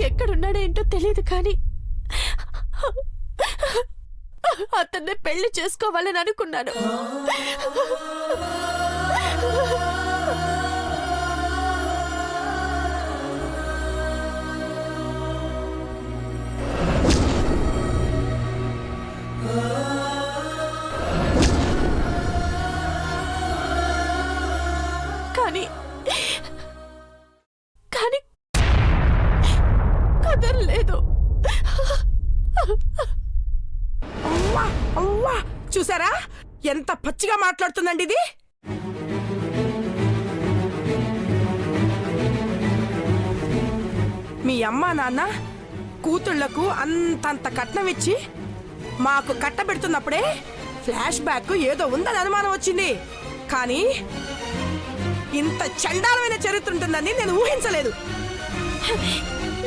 ఎక్కడున్నాడేంటో తెలియదు కానీ అతన్నే పెళ్లి చేసుకోవాలని అనుకున్నాను. కానీ కదలలేదు. చూసారా ఎంత పచ్చిగా మాట్లాడుతుందండి ఇది. మీ అమ్మా నాన్న కూతుళ్లకు అంతంత కట్నం ఇచ్చి మాకు కట్టబెడుతున్నప్పుడే ఫ్లాష్ బ్యాక్ ఏదో ఉందని అనుమానం వచ్చింది. కానీ ఇంత చండాలమైన చరిత్ర ఉంటుందని నేను ఊహించలేదు.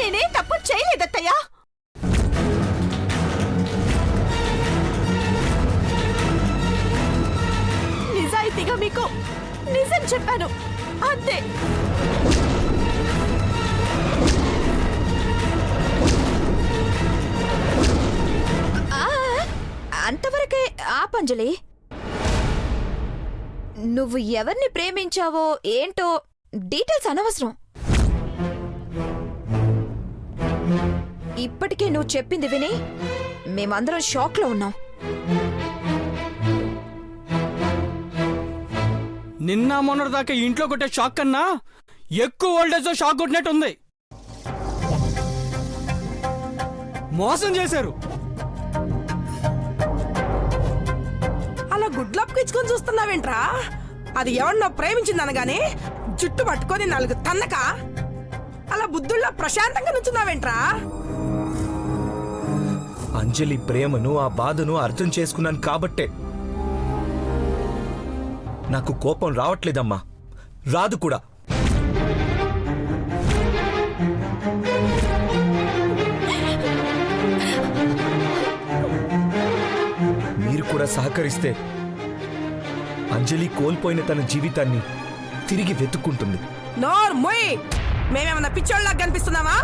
నేనే తప్పు చేయలేదత్తయ్యా. నిజాయితీగా మీకు నిజం చెప్పాను అంతే. అంతవరకే ఆపంజలి. నువ్వు ఎవరిని ప్రేమించావో ఏంటో డీటెయిల్స్ అనవసరం. ఇప్పటికే నువ్వు చెప్పింది విని మేమందరం షాక్ లో ఉన్నాం. నిన్న మొన్నటిదాకా ఇంట్లో కొట్టే షాక్ కన్నా ఎక్కువ వోల్టేజ్ షాక్ కొట్టినట్టుంది. మోసం చేశారు. అలా గుడ్లప్పు ఇచ్చుకొని చూస్తున్నావేంట్రా? అది ఎవరినో ప్రేమించిందనగానే జుట్టు పట్టుకొని 4 తన్నక అలా బుద్ధుల్లో ప్రశాంతంగా నుంచున్నావేంట్రా? అంజలి ప్రేమను ఆ బాధను అర్థం చేసుకున్నాను కాబట్టే నాకు కోపం రావట్లేదమ్మా, రాదు కూడా. మీరు కూడా సహకరిస్తే అంజలి కోల్పోయిన తన జీవితాన్ని తిరిగి వెతుక్కుంటుంది. నోర్ మొయ్. మేమేమన్నా పిచ్చోళ్ళలా కనిపిస్తున్నావా?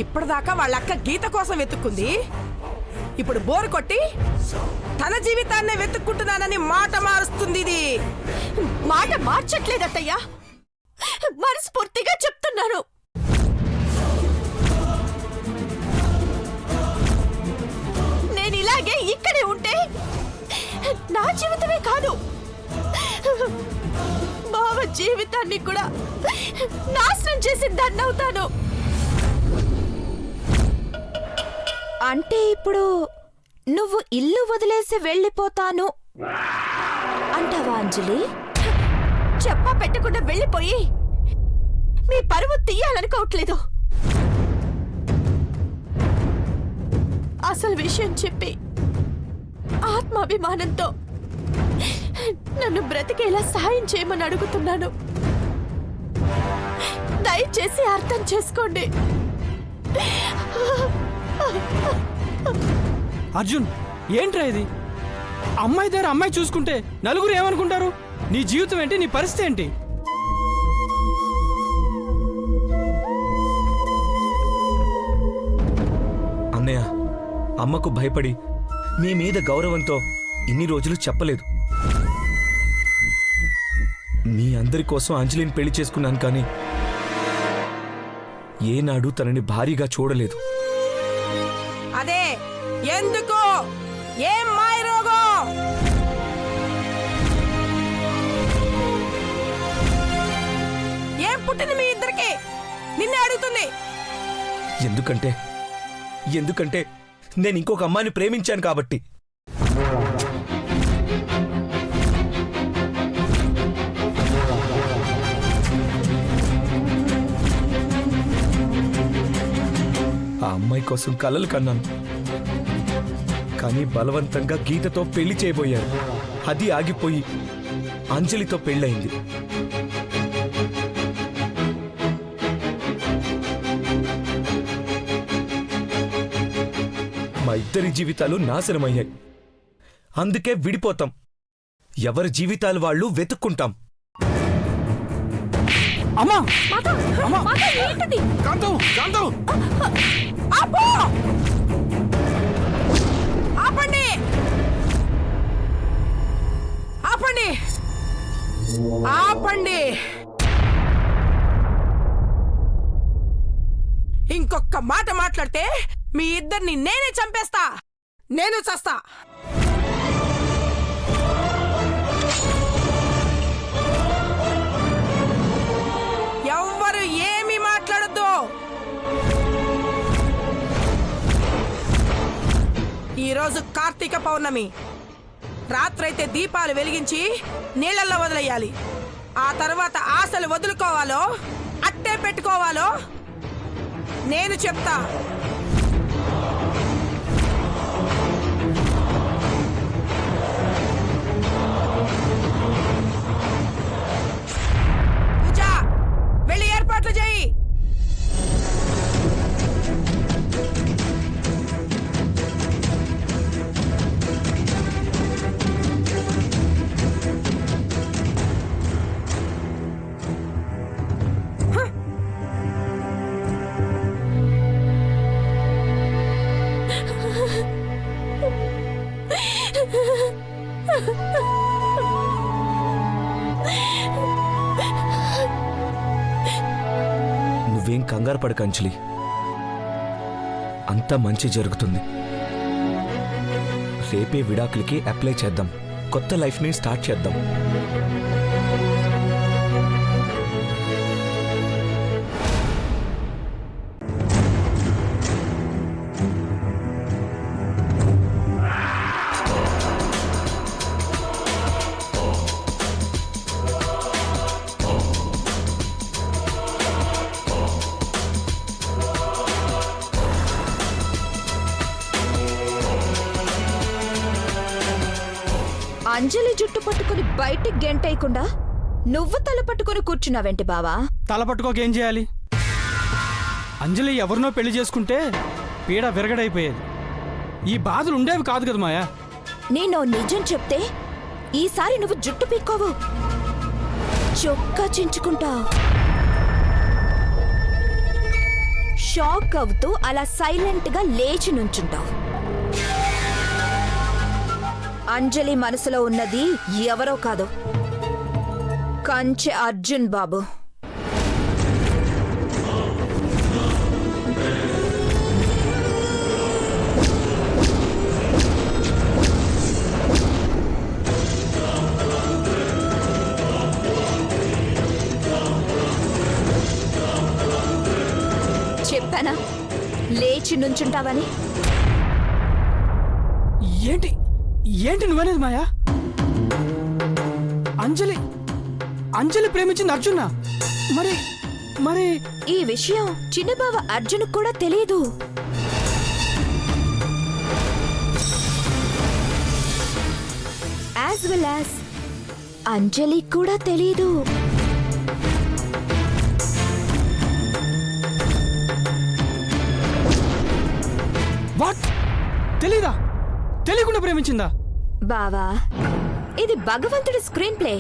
ఇప్పటిదాకా వాళ్ళ అక్క గీత కోసం వెతుక్కుంది. ఇప్పుడు బోరు కొట్టి తన జీవితాన్నే వెతుక్కుంటున్నానని మాట మారుస్తుంది. ఇది మాట మార్చట్లేదత్తయ్యా, మనస్ఫూర్తిగా చెప్తున్నాను. నేను ఇలాగే ఇక్కడే ఉంటే నా జీవితమే కాదు బావ జీవితాన్ని కూడా నాశనం చేసి దన్నవుతాను. అంటే ఇప్పుడు నువ్వు ఇల్లు వదిలేసి వెళ్ళిపోతాను అంటావా అంజలి? చెప్పా పెట్టకుండా వెళ్ళిపోయి మీ పరువు తీయాలనుకోవట్లేదు. అసలు విషయం చెప్పి ఆత్మాభిమానంతో నన్ను బ్రతికేలా సహాయం చేయమని అడుగుతున్నాను. దయచేసి అర్థం చేసుకోండి. అర్జున్, ఏంట్రా ఇది? అమ్మాయి దగ్గర అమ్మాయి చూసుకుంటే నలుగురు ఏమనుకుంటారు? నీ జీవితం ఏంటి? నీ పరిస్థితి ఏంటి? అన్నయ్య, అమ్మకు భయపడి మీ మీద గౌరవంతో ఇన్ని రోజులు చెప్పలేదు. మీ అందరి కోసం అంజలిని పెళ్లి చేసుకున్నాను, కానీ ఏనాడు తనని భారీగా చూడలేదు. అదే ఎందుకు? ఏం మాయరోగం? ఏం పుట్టింది మీ ఇద్దరికి? నిన్నే అడుగుతుంది. ఎందుకంటే నేను ఇంకొక అమ్మాయిని ప్రేమించాను కాబట్టి. ఆ అమ్మాయి కోసం కలలు కన్నాను, కానీ బలవంతంగా గీతతో పెళ్లి చేయబోయారు. అది ఆగిపోయి అంజలితో పెళ్ళయింది. మా ఇద్దరి జీవితాలు నాశనమయ్యాయి. అందుకే విడిపోతాం. ఎవరి జీవితాలు వాళ్ళు వెతుక్కుంటాం. అమ్మా మాధవ్, అమ్మా! మాధవ్, ఏంటిది? కాంతం కాంతం ఆపు! ఆపండి ఆపండి ఆపండి ఇంకొక మాట మాట్లాడితే మీ ఇద్దరిని నేనే చంపేస్తా. నేను చస్తా. ఎవ్వరు ఏమీ మాట్లాడొద్దు. ఈరోజు కార్తీక పౌర్ణమి. రాత్రైతే దీపాలు వెలిగించి నీళ్ళల్లో వదిలేయాలి. ఆ తర్వాత ఆశలు వదులుకోవాలో అట్టే పెట్టుకోవాలో నేను చెప్తా. పూజ, వెళ్ళి ఏర్పాట్లు చేయి. నువ్వేం కంగారు పడక అంజలి, అంతా మంచి జరుగుతుంది. రేపే విడాకులకి అప్లై చేద్దాం. కొత్త లైఫ్ని స్టార్ట్ చేద్దాం. అంజలి జుట్టు పట్టుకుని బయటికి గెంటేయకుండా నువ్వు తల పట్టుకుని కూర్చున్నావేంటి బావా? తల పట్టుకోకేం చేయాలి? అంజలి ఎవరినో పెళ్లి చేసుకుంటే పీడ విరగడైపోయేది. ఈ బాధలు ఉండేవి కాదు కదా మాయా. నేను నిజం చెప్తే ఈసారి నువ్వు జుట్టు పీక్కోవు, చొక్కా చించుకుంటావు. షాక్ అవుతూ అలా సైలెంట్ గా లేచి నుంచుంటావు. అంజలి మనసులో ఉన్నది ఎవరో కాదు, కంచె అర్జున్ బాబు. చెప్పానా లేచి నుంచుంటావని? ఏంటి ఏంటి నువ్వనేది మాయా? అంజలి అంజలి ప్రేమించింది అర్జున్నా? మరి మరి ఈ విషయం చిన్నబావ అర్జున్ కూడా తెలియదు. యాజ్ వెల్ యాజ్ అంజలి కూడా తెలీదు. వాట్? తెలీదా? తెలియకుండా ప్రేమించిందా? బావా, ఇది భగవంతుడి స్క్రీన్ ప్లే.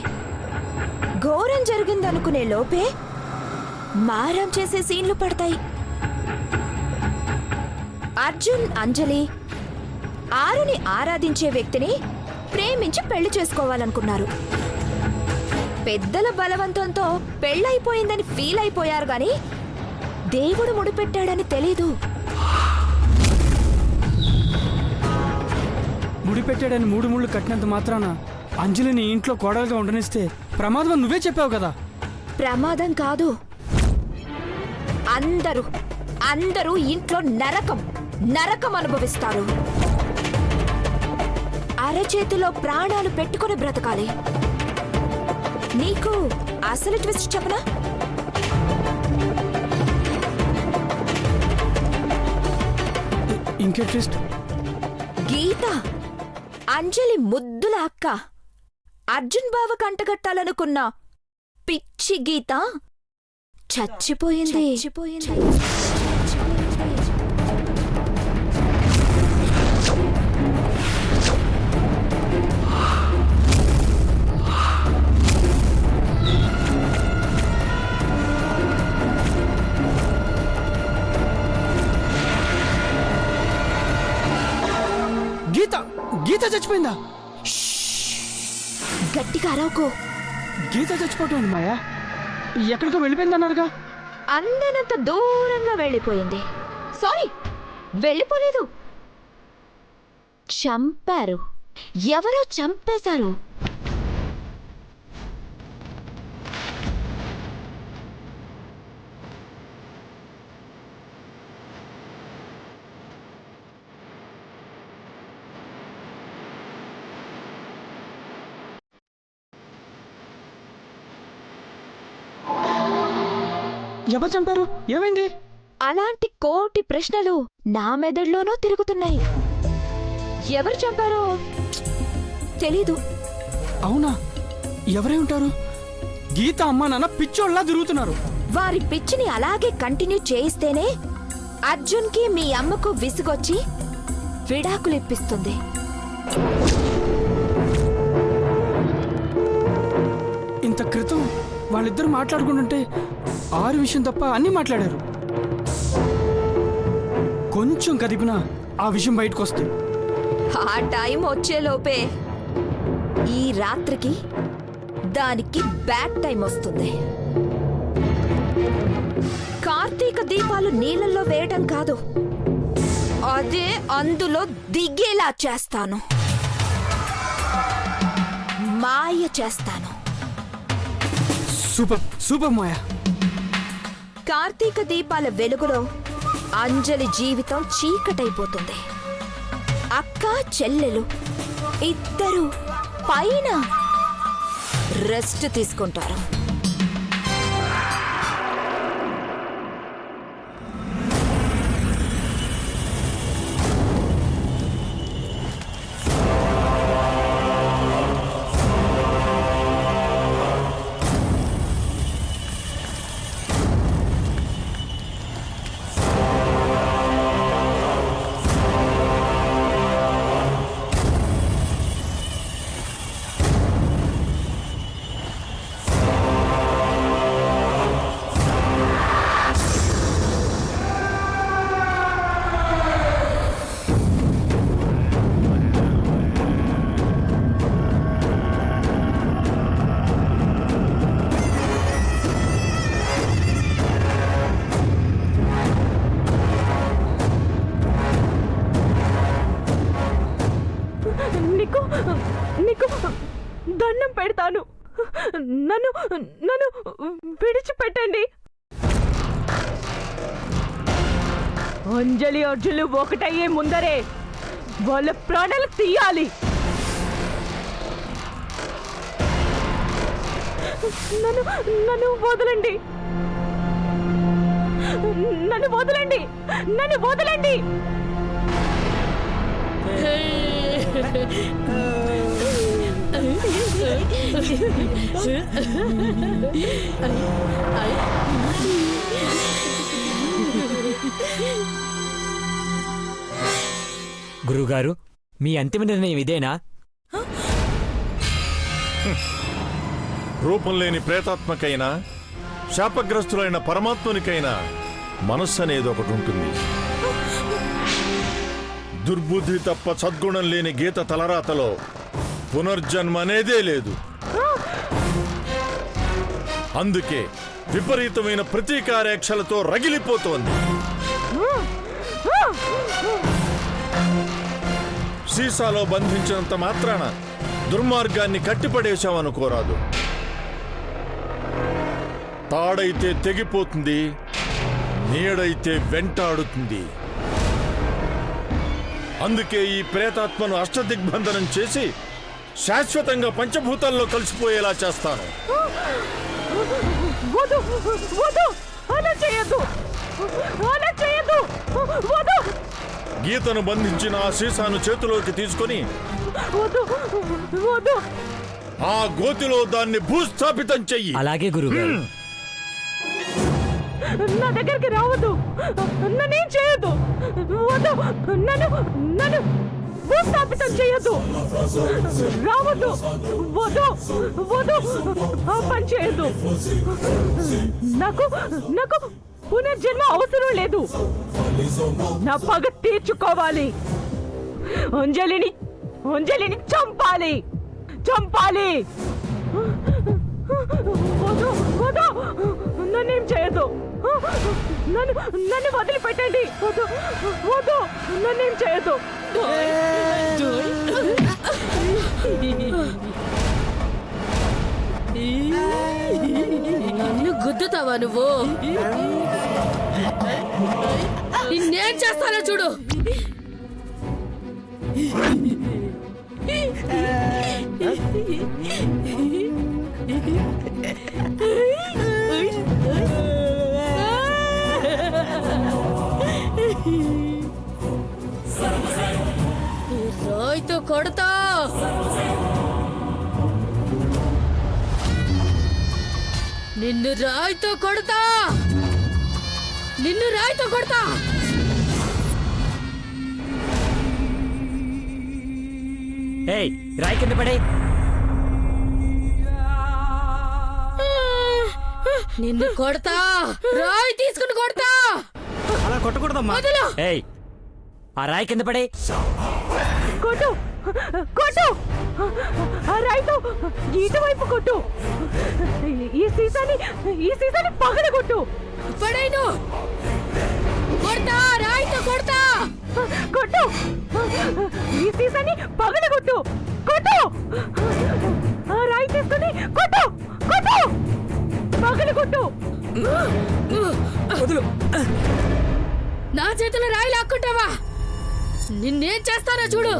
ఘోరం జరిగిందనుకునే లోపే మారం చేసే సీన్లు పడతాయి. అర్జున్ అంజలి ఆరుని ఆరాధించే వ్యక్తిని ప్రేమించి పెళ్లి చేసుకోవాలనుకున్నారు. పెద్దల బలవంతంతో పెళ్ళైపోయిందని ఫీల్ అయిపోయారు గాని దేవుడు ముడిపెట్టాడని తెలీదు. ముడిపెట్టాడని 3 ముళ్ళు కట్టినంత మాత్రాన అంజలిని ఇంట్లో కోడలుగా ఉండనిస్తే ప్రమాదం నువ్వే చెప్పావు కదా. ప్రమాదం కాదు, అందరూ ఇంట్లో నరకం అనుభవిస్తారు. అరచేతిలో ప్రాణాలు పెట్టుకుని బ్రతకాలి. నీకు అసలు ట్విస్ట్ చెప్పనా? ఇంకే ట్విస్ట్? గీత, అంజలి ముద్దుల అక్క, అర్జున్ బావ కంటగట్టాలనుకున్న పిచ్చి గీత చచ్చిపోయింది. చచ్చిపోయిందా? గట్టిగా అరవకో. గీత చచ్చిపోతుంది మాయా. ఎక్కడికో వెళ్ళిపోయిందన్నారుగా. అందనంత దూరంగా వెళ్ళిపోయింది. సారీ, వెళ్ళిపోలేదు, చంపారు. ఎవరో చంపేశారు. ఎవరు చంపారు? ఏమైంది? అలాంటి కోటి ప్రశ్నలు నా మెదడులోనూ తిరుగుతున్నాయి. ఎవరు చంపారో తెలీదు. అవునా? ఎవరై ఉంటారు? గీత అమ్మా నాన్న పిచ్చోళ్ళలా తిరుగుతున్నారు. వారి పిచ్చిని అలాగే కంటిన్యూ చేయిస్తేనే అర్జున్కి మీ అమ్మకు విసుగొచ్చి విడాకులిప్పిస్తుంది. ఇంత క్రితం వాళ్ళిద్దరు మాట్లాడుకుంటుంటే ఆరు విషయం తప్ప అన్నీ మాట్లాడారు. కొంచెం కదిపినా ఆ విషయం బయటకు వస్తే ఆ టైం వచ్చేలోపే ఈ రాత్రికి దానికి బ్యాడ్ టైం వస్తుంది. కార్తీక దీపాలు నీళ్ళల్లో వేయటం కాదు, అదే అందులో దిగేలా చేస్తాను. మాయ చేస్తాను. సూపర్ సూపర్ మాయా. కార్తీక దీపాల వెలుగులో అంజలి జీవితం చీకటైపోతుంది. అక్క చెల్లెలు ఇద్దరు పైన రెస్ట్ తీసుకుంటారు. నీకు దండం పెడతాను. నన్ను నన్ను విడిచిపెట్టండి. అంజలి అర్జులు ఒకటయ్యే ముందరే వాళ్ళ ప్రాణాలు తీయాలి. నన్ను నన్ను వదలండి. నన్ను వదలండి. నన్ను వదలండి. గురువుగారు, మీ అంతిమ నిర్ణయం ఇదేనా? రూపం లేని ప్రేతాత్మకైనా శాపగ్రస్తులైన పరమాత్మునికైనా మనస్సు అనేది ఒకటి ఉంటుంది. దుర్బుద్ధి తప్ప సద్గుణం లేని గీత తలరాతలో పునర్జన్మ అనేదే లేదు. అందుకే విపరీతమైన ప్రతీకారేక్షలతో రగిలిపోతోంది. సీసాలో బంధించినంత మాత్రాన దుర్మార్గాన్ని కట్టిపడేశామనుకోరాదు. తాడైతే తెగిపోతుంది, నీడైతే వెంటాడుతుంది. అందుకే ఈ ప్రేతాత్మను అష్టదిగ్బంధనం చేసి శాశ్వతంగా పంచభూతాల్లో కలిసిపోయేలా చేస్తాను. గీతను బంధించిన ఆ సీసాను చేతిలోకి తీసుకొని ఆ గోతిలో దాన్ని భూస్థాపితం చెయ్యి. అలాగే గురువుగారు. నా దగ్గరికి రావద్దు. నన్నేం చేయొద్దు. వద్దు. నన్ను భూస్థాపితం చేయొద్దు. రావద్దు. వద్దు. వద్దు. ఆ పని చేయొద్దు. నాకు పునర్జన్మ అవసరం లేదు. నా పగ తీర్చుకోవాలి. అంజలిని అంజలిని చంపాలి చంపాలి. వద్దు వద్దు, నన్నేం చేయొద్దు. నన్ను వదిలిపెట్టండి. వద్దు వద్దు, నన్నేం చేయొద్దు. నన్ను గుద్దుతావా నువ్వు? నిన్నేం చేస్తానో చూడు. రాయితో కొడతా. నిన్ను రాయితో కొడతా. నిన్ను రాయితో కొడతా. ఏయ్ రాయి కింద పడే. నిన్ను కొడతా. రాయి తీసుకుని కొడతా. అలా కొట్టకూడదమ్మా. వదిలు. ఏయ్ ఆ రాయి కింద పడే. కొట్టు కొట్టు, ఆ రాయితో ఇటువైపు కొట్టు. ఈ సీసాని పగల కొట్టు. పడేను. కొడతా. రాయితో కొడతా. కొట్టు, ఈ సీసాని పగల కొట్టు. కొట్టు, ఆ రాయి తీసుకుని కొట్టు కొట్టు, పగల కొట్టు. వదులు. నా చేతిలో రాయి లాక్కుంటావా? నిన్నేం చేస్తానో చూడు.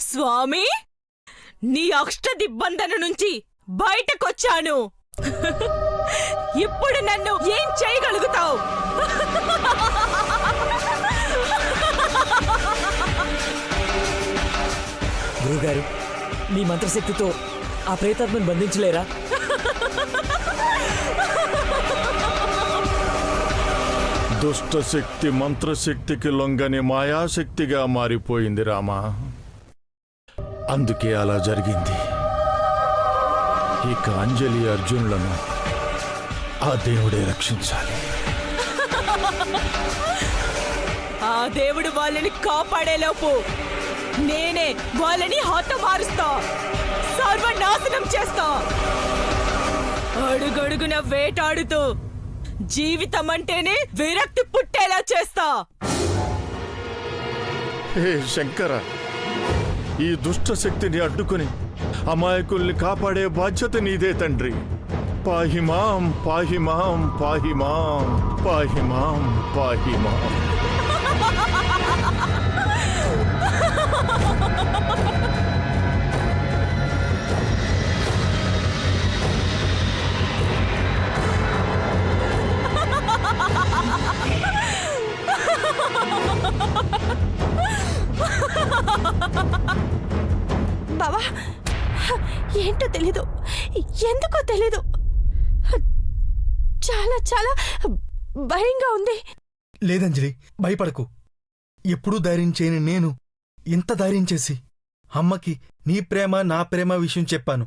స్వామి, నీ అష్ట దిగ్బంధన నుంచి బయటకొచ్చాను. ఇప్పుడు నన్ను ఏం చేయగలుగుతావు? గురుగారు మీ మంత్రశక్తితో ఆ ప్రేతాత్మను బంధించలేరా? దుష్టశక్తి మంత్రశక్తికి లొంగని మాయాశక్తిగా మారిపోయింది రామా. అందుకే అలా జరిగింది. ఇక అంజలి అర్జునులను ఆ దేవుడే రక్షించాలి. ఆ దేవుడు వాళ్ళని కాపాడేలోపు నేనే వాళ్ళని హతమారుస్తా, సర్వనాశనం చేస్తా. అడుగడుగున వేటాడుతూ జీవితం అంటేనే విరక్తి పుట్టేలా చేస్తా. హే శంకర, ఈ దుష్ట శక్తిని అడ్డుకుని అమాయకుల్ని కాపాడే బాధ్యత నీదే తండ్రి. పాహిమాం పాహిమాం పాహిమాం పాహిమాం పాహిమాం. ఏంటో తెలీదు, ఎందుకో తెలీదు, చాలా చాలా భయంగా ఉంది. లేదంజలి, భయపడకు. ఎప్పుడూ ధైర్యం చేయని నేను ఇంత ధైర్యం చేసి అమ్మకి నీ ప్రేమ నా ప్రేమ విషయం చెప్పాను.